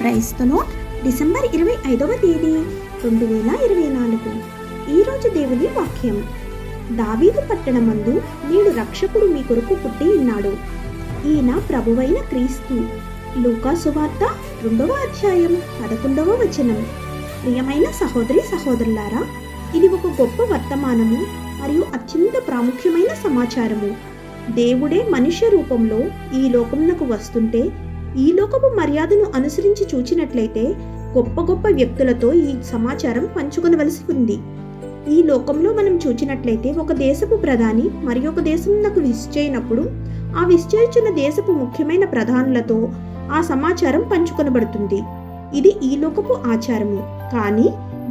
క్రైస్తలో December 25వ తేదీ 2024. ఈరోజు దేవుని వాక్యం. దావీదు పట్టణమందు నేడు రక్షకుడు మీ కొరకు పుట్టి ఉన్నాడు. ఈయన ప్రభువైన క్రీస్తు. లూకా సువార్త 2వ అధ్యాయం 11వ వచనం. ప్రియమైన సహోదరి సహోదరులారా, ఇది ఒక గొప్ప వర్తమానము మరియు అత్యంత ప్రాముఖ్యమైన సమాచారము. దేవుడే మనుష్య రూపంలో ఈ లోకమునకు వస్తుంటే, ఈ లోకపు మర్యాదను అనుసరించి చూచినట్లయితే గొప్ప గొప్ప వ్యక్తులతో ఈ సమాచారం పంచుకొనవలసి ఉంది. ఈ లోకంలో మనం చూచినట్లయితే ఒక దేశపు ప్రధాని మరి ఒక దేశంకు విసిచేయినప్పుడు ఆ విసిచేయుచున్న దేశపు ముఖ్యమైన ప్రధానులతో ఆ సమాచారం పంచుకొనబడుతుంది. ఇది ఈ లోకపు ఆచారము. కానీ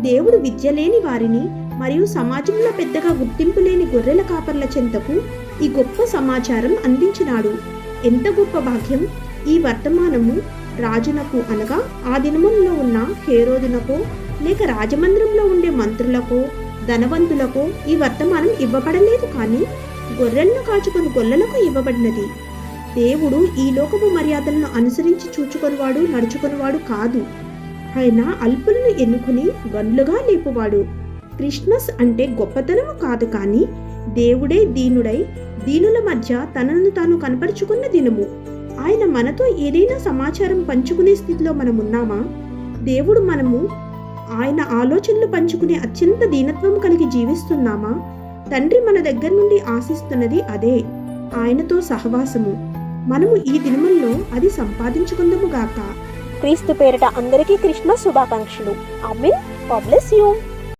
దేవుడు విద్య లేని వారిని మరియు సమాజంలో పెద్దగా గుర్తింపు లేని గొర్రెల కాపర్ల చెంతకు ఈ గొప్ప సమాచారం అందించినాడు. ఎంత గొప్ప భాగ్యం! ఈ వర్తమానము రాజునకు అనగా ఆ దినములలో ఉన్న హేరోదునకో లేక రాజమందిరంలో ఉండే మంత్రులకో ధనవంతులకో ఈ వర్తమానం ఇవ్వబడలేదు, కానీ గొర్రెలను కాచుకొని గొల్లలకు ఇవ్వబడినది. దేవుడు ఈ లోకపు మర్యాదలను అనుసరించి చూచుకొనివాడు నడుచుకునివాడు కాదు. ఆయన అల్పులను ఎన్నుకుని గన్లుగా లేపువాడు. క్రిస్మస్ అంటే గొప్పతనము కాదు, కానీ దేవుడే దీనుడై దీనుల మధ్య తనను తాను కనపరుచుకున్న దినము. ఆయన మనతో ఏదైనా సమాచారం పంచుకునే స్థితిలో మనం ఉన్నామా? దేవుడు మనము ఆయన ఆలోచనలు పంచుకునే అత్యంత దీనత్వం కలిగి జీవిస్తున్నామా? తండ్రి మన దగ్గర నుండి ఆశిస్తున్నది అదే, ఆయనతో సహవాసము. మనము ఈ దినముల్లో అది సంపాదించుకుందాము గాక. క్రీస్తు పేరిట అందరికీ క్రిస్మస్ శుభాకాంక్షలు. ఆమేన్. God bless you.